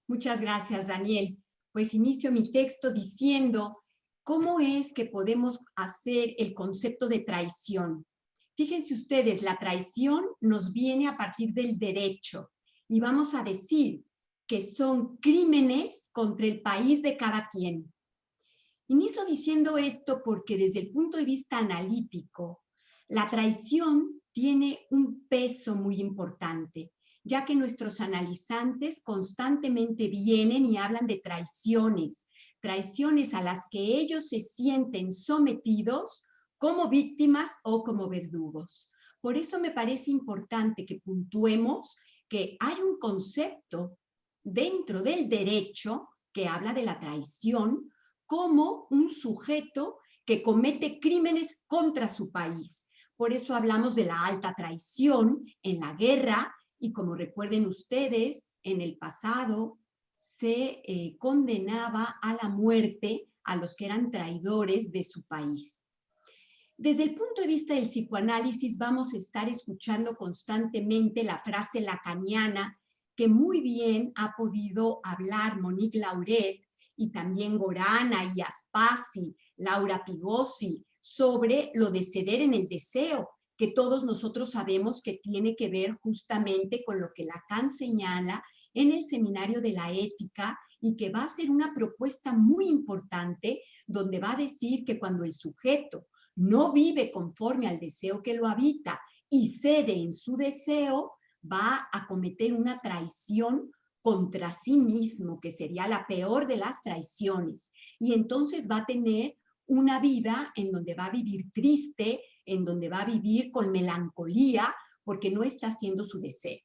Muchas gracias, Daniel. Pues inicio mi texto diciendo cómo es que podemos hacer el concepto de traición. Fíjense ustedes, la traición nos viene a partir del derecho y vamos a decir que son crímenes contra el país de cada quien. Inicio diciendo esto porque desde el punto de vista analítico, la traición tiene un peso muy importante, ya que nuestros analizantes constantemente vienen y hablan de traiciones, traiciones a las que ellos se sienten sometidos como víctimas o como verdugos. Por eso me parece importante que puntuemos que hay un concepto dentro del derecho que habla de la traición como un sujeto que comete crímenes contra su país. Por eso hablamos de la alta traición en la guerra y como recuerden ustedes, en el pasado se condenaba a la muerte a los que eran traidores de su país. Desde el punto de vista del psicoanálisis vamos a estar escuchando constantemente la frase lacaniana que muy bien ha podido hablar Monique Lauret y también Gorana y Aspasi, Laura Pigosi, sobre lo de ceder en el deseo, que todos nosotros sabemos que tiene que ver justamente con lo que Lacan señala en el Seminario de la Ética y que va a ser una propuesta muy importante donde va a decir que cuando el sujeto no vive conforme al deseo que lo habita y cede en su deseo, va a cometer una traición contra sí mismo, que sería la peor de las traiciones. Y entonces va a tener una vida en donde va a vivir triste, en donde va a vivir con melancolía, porque no está haciendo su deseo.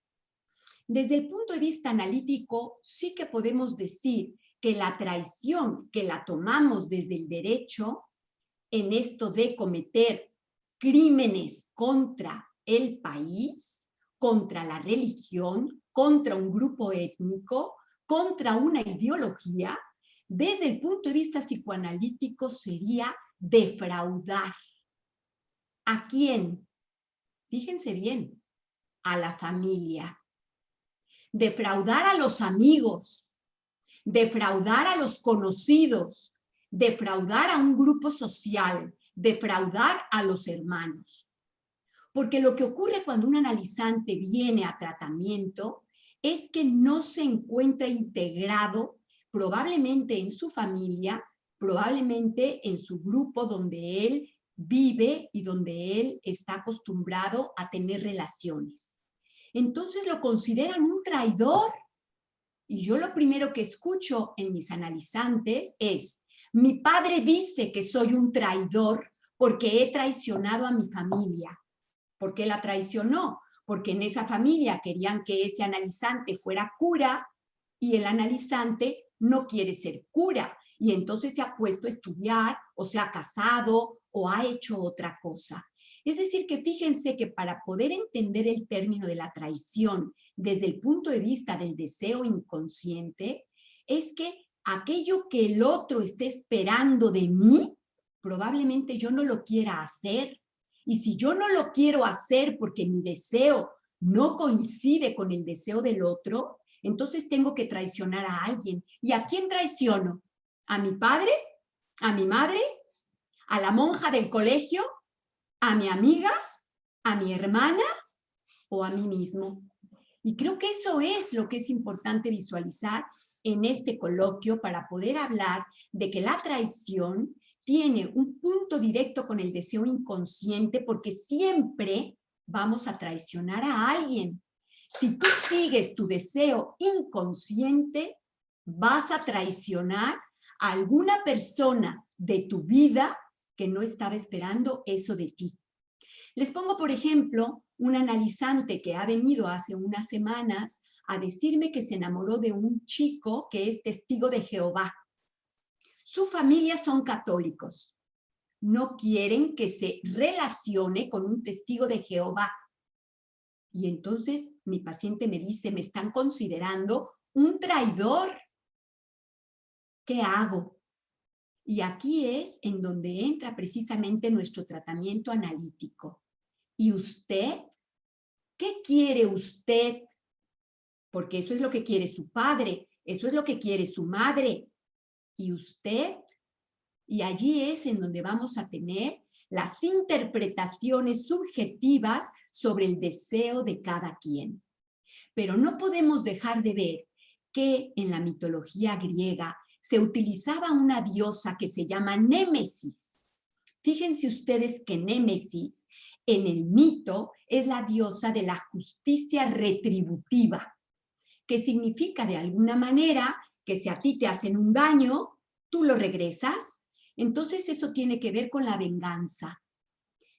Desde el punto de vista analítico, sí que podemos decir que la traición que la tomamos desde el derecho, en esto de cometer crímenes contra el país, contra la religión, contra un grupo étnico, contra una ideología, desde el punto de vista psicoanalítico sería defraudar. ¿A quién? Fíjense bien, a la familia. Defraudar a los amigos, defraudar a los conocidos, defraudar a un grupo social, defraudar a los hermanos. Porque lo que ocurre cuando un analizante viene a tratamiento es que no se encuentra integrado probablemente en su familia, probablemente en su grupo donde él vive y donde él está acostumbrado a tener relaciones. Entonces lo consideran un traidor. Y yo lo primero que escucho en mis analizantes es, mi padre dice que soy un traidor porque he traicionado a mi familia. ¿Por qué la traicionó? Porque en esa familia querían que ese analizante fuera cura y el analizante no quiere ser cura y entonces se ha puesto a estudiar o se ha casado o ha hecho otra cosa. Es decir, que fíjense que para poder entender el término de la traición desde el punto de vista del deseo inconsciente, es que aquello que el otro esté esperando de mí, probablemente yo no lo quiera hacer. Y si yo no lo quiero hacer porque mi deseo no coincide con el deseo del otro, entonces tengo que traicionar a alguien. ¿Y a quién traiciono? ¿A mi padre? ¿A mi madre? ¿A la monja del colegio? ¿A mi amiga? ¿A mi hermana? ¿O a mí mismo? Y creo que eso es lo que es importante visualizar en este coloquio para poder hablar de que la traición tiene un punto directo con el deseo inconsciente porque siempre vamos a traicionar a alguien. Si tú sigues tu deseo inconsciente, vas a traicionar a alguna persona de tu vida que no estaba esperando eso de ti. Les pongo, por ejemplo, un analizante que ha venido hace unas semanas a decirme que se enamoró de un chico que es testigo de Jehová. Su familia son católicos. No quieren que se relacione con un testigo de Jehová. Y entonces mi paciente me dice, me están considerando un traidor. ¿Qué hago? Y aquí es en donde entra precisamente nuestro tratamiento analítico. ¿Y usted? ¿Qué quiere usted? Porque eso es lo que quiere su padre. Eso es lo que quiere su madre. ¿Y usted? Y allí es en donde vamos a tener las interpretaciones subjetivas sobre el deseo de cada quien. Pero no podemos dejar de ver que en la mitología griega se utilizaba una diosa que se llama Némesis. Fíjense ustedes que Némesis en el mito es la diosa de la justicia retributiva, que significa de alguna manera que si a ti te hacen un daño, tú lo regresas. Entonces eso tiene que ver con la venganza.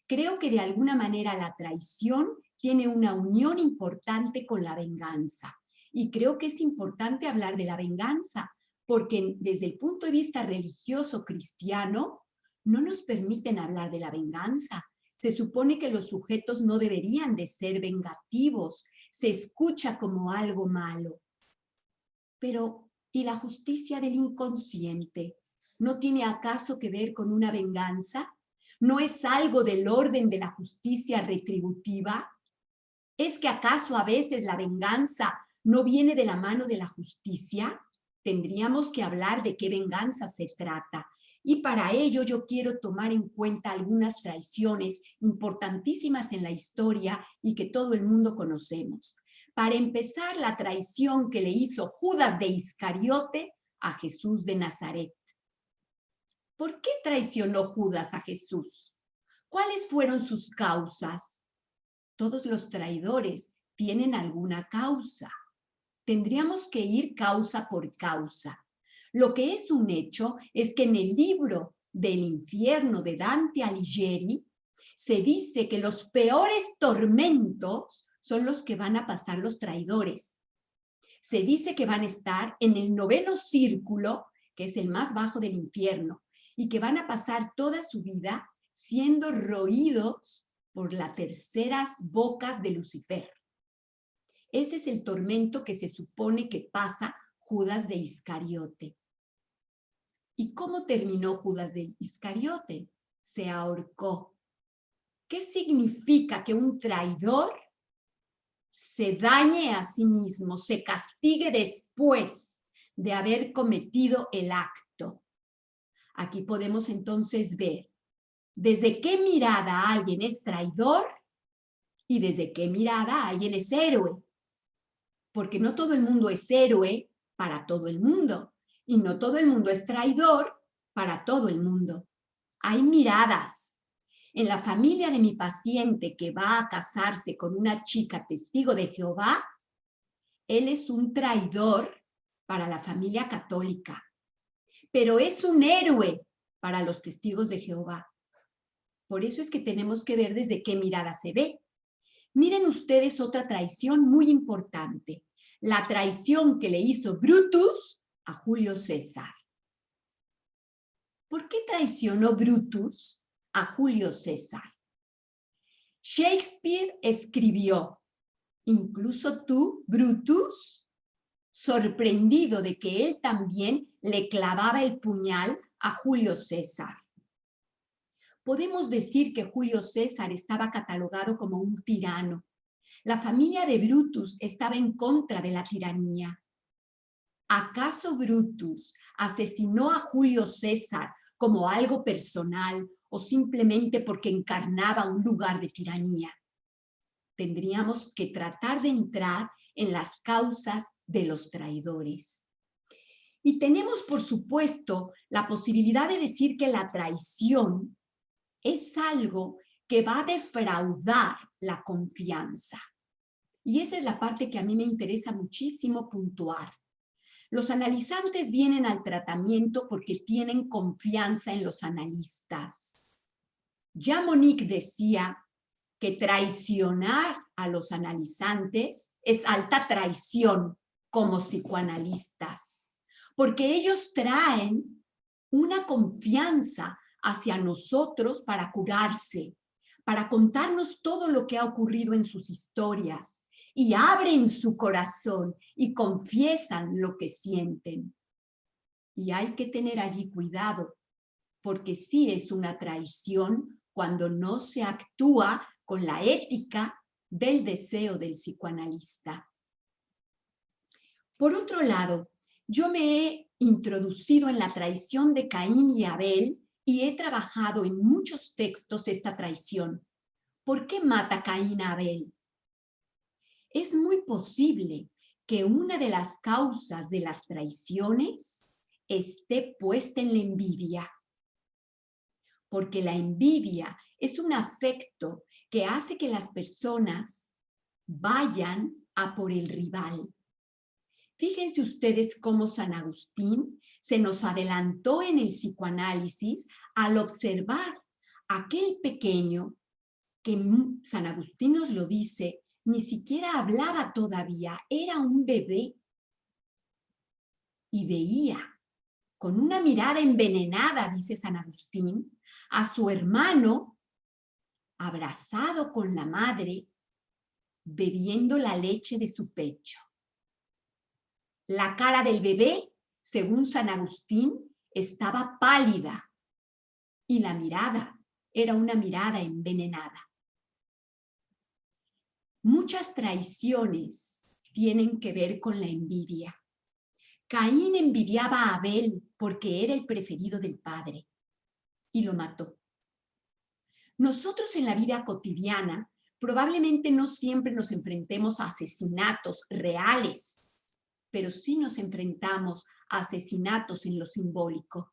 Creo que de alguna manera la traición tiene una unión importante con la venganza. Y creo que es importante hablar de la venganza, porque desde el punto de vista religioso cristiano, no nos permiten hablar de la venganza. Se supone que los sujetos no deberían de ser vengativos, se escucha como algo malo. Pero, ¿y la justicia del inconsciente? ¿No tiene acaso que ver con una venganza? ¿No es algo del orden de la justicia retributiva? ¿Es que acaso a veces la venganza no viene de la mano de la justicia? Tendríamos que hablar de qué venganza se trata. Y para ello yo quiero tomar en cuenta algunas traiciones importantísimas en la historia y que todo el mundo conocemos. Para empezar, la traición que le hizo Judas de Iscariote a Jesús de Nazaret. ¿Por qué traicionó Judas a Jesús? ¿Cuáles fueron sus causas? Todos los traidores tienen alguna causa. Tendríamos que ir causa por causa. Lo que es un hecho es que en el libro del infierno de Dante Alighieri se dice que los peores tormentos son los que van a pasar los traidores. Se dice que van a estar en el 9º círculo, que es el más bajo del infierno, y que van a pasar toda su vida siendo roídos por las terceras bocas de Lucifer. Ese es el tormento que se supone que pasa Judas de Iscariote. ¿Y cómo terminó Judas de Iscariote? Se ahorcó. ¿Qué significa que un traidor se dañe a sí mismo, se castigue después de haber cometido el acto? Aquí podemos entonces ver desde qué mirada alguien es traidor y desde qué mirada alguien es héroe. Porque no todo el mundo es héroe para todo el mundo y no todo el mundo es traidor para todo el mundo. Hay miradas. En la familia de mi paciente que va a casarse con una chica testigo de Jehová, él es un traidor para la familia católica, pero es un héroe para los testigos de Jehová. Por eso es que tenemos que ver desde qué mirada se ve. Miren ustedes otra traición muy importante, la traición que le hizo Brutus a Julio César. ¿Por qué traicionó Brutus a Julio César? Shakespeare escribió, incluso tú, Brutus, sorprendido de que él también le clavaba el puñal a Julio César. Podemos decir que Julio César estaba catalogado como un tirano. La familia de Brutus estaba en contra de la tiranía. ¿Acaso Brutus asesinó a Julio César como algo personal o simplemente porque encarnaba un lugar de tiranía? Tendríamos que tratar de entrar en las causas de los traidores. Y tenemos, por supuesto, la posibilidad de decir que la traición es algo que va a defraudar la confianza. Y esa es la parte que a mí me interesa muchísimo puntuar. Los analizantes vienen al tratamiento porque tienen confianza en los analistas. Ya Monique decía que traicionar a los analizantes es alta traición como psicoanalistas, porque ellos traen una confianza hacia nosotros para curarse, para contarnos todo lo que ha ocurrido en sus historias y abren su corazón y confiesan lo que sienten. Y hay que tener allí cuidado, porque sí es una traición cuando no se actúa con la ética del deseo del psicoanalista. Por otro lado, Yo me he introducido en la traición de Caín y Abel y he trabajado en muchos textos esta traición. ¿Por qué mata Caín a Abel? Es muy posible que una de las causas de las traiciones esté puesta en la envidia. Porque la envidia es un afecto que hace que las personas vayan a por el rival. Fíjense ustedes cómo San Agustín se nos adelantó en el psicoanálisis al observar aquel pequeño que San Agustín nos lo dice, ni siquiera hablaba todavía, era un bebé. Y veía con una mirada envenenada, dice San Agustín, a su hermano abrazado con la madre, bebiendo la leche de su pecho. La cara del bebé, según San Agustín, estaba pálida y la mirada era una mirada envenenada. Muchas traiciones tienen que ver con la envidia. Caín envidiaba a Abel porque era el preferido del padre y lo mató. Nosotros en la vida cotidiana probablemente no siempre nos enfrentemos a asesinatos reales, pero sí nos enfrentamos a asesinatos en lo simbólico.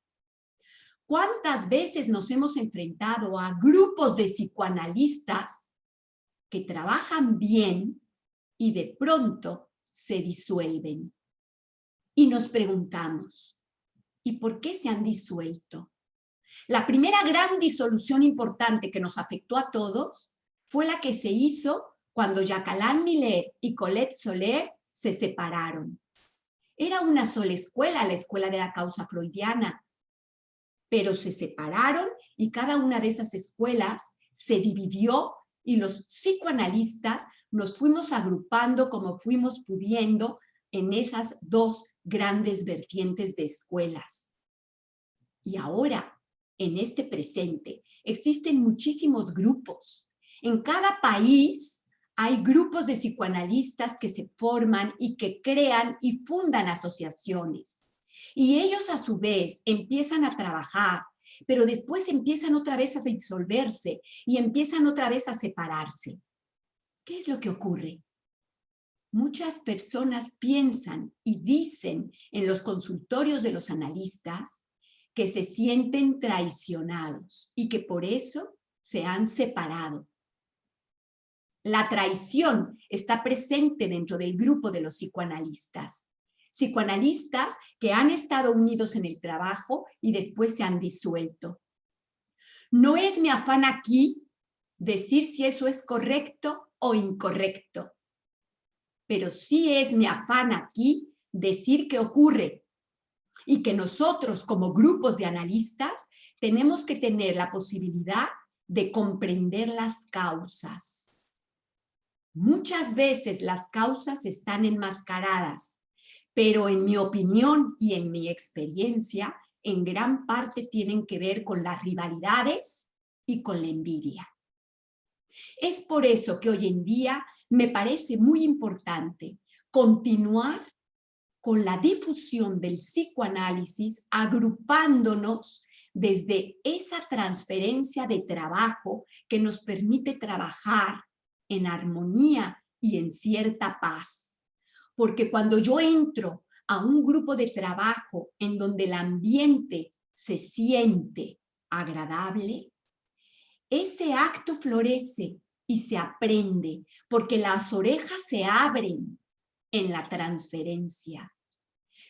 ¿Cuántas veces nos hemos enfrentado a grupos de psicoanalistas que trabajan bien y de pronto se disuelven? Y nos preguntamos, ¿y por qué se han disuelto? La primera gran disolución importante que nos afectó a todos fue la que se hizo cuando Jacques Alain Miller y Colette Soler se separaron. Era una sola escuela, la escuela de la causa freudiana, pero se separaron y cada una de esas escuelas se dividió y los psicoanalistas nos fuimos agrupando como fuimos pudiendo en esas dos grandes vertientes de escuelas. Y ahora, en este presente, existen muchísimos grupos. En cada país hay grupos de psicoanalistas que se forman y que crean y fundan asociaciones. Y ellos a su vez empiezan a trabajar, pero después empiezan otra vez a disolverse y empiezan otra vez a separarse. ¿Qué es lo que ocurre? Muchas personas piensan y dicen en los consultorios de los analistas que se sienten traicionados y que por eso se han separado. La traición está presente dentro del grupo de los psicoanalistas. Psicoanalistas que han estado unidos en el trabajo y después se han disuelto. No es mi afán aquí decir si eso es correcto o incorrecto, pero sí es mi afán aquí decir qué ocurre y que nosotros como grupos de analistas tenemos que tener la posibilidad de comprender las causas. Muchas veces las causas están enmascaradas, pero en mi opinión y en mi experiencia, en gran parte tienen que ver con las rivalidades y con la envidia. Es por eso que hoy en día me parece muy importante continuar con la difusión del psicoanálisis, agrupándonos desde esa transferencia de trabajo que nos permite trabajar en armonía y en cierta paz. Porque cuando yo entro a un grupo de trabajo en donde el ambiente se siente agradable, ese acto florece y se aprende, porque las orejas se abren en la transferencia.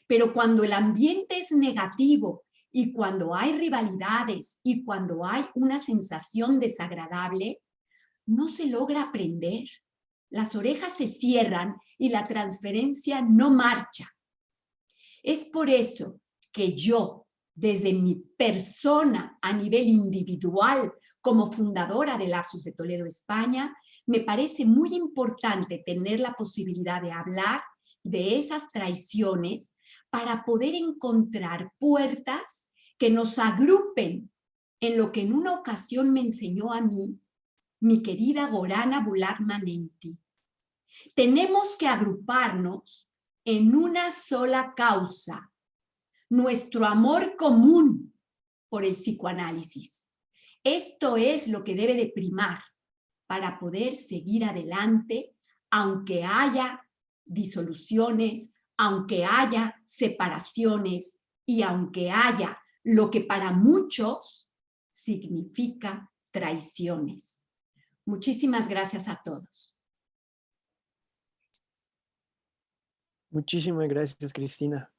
Pero cuando el ambiente es negativo y cuando hay rivalidades y cuando hay una sensación desagradable, no se logra aprender. Las orejas se cierran y la transferencia no marcha. Es por eso que yo, desde mi persona a nivel individual, como fundadora de Lapsus de Toledo, España, me parece muy importante tener la posibilidad de hablar de esas traiciones para poder encontrar puertas que nos agrupen en lo que en una ocasión me enseñó a mí mi querida Gorana Bulat Manenti. Tenemos que agruparnos en una sola causa, nuestro amor común por el psicoanálisis. Esto es lo que debe de primar para poder seguir adelante, aunque haya disoluciones, aunque haya separaciones y aunque haya lo que para muchos significa traiciones. Muchísimas gracias a todos. Muchísimas gracias, Cristina.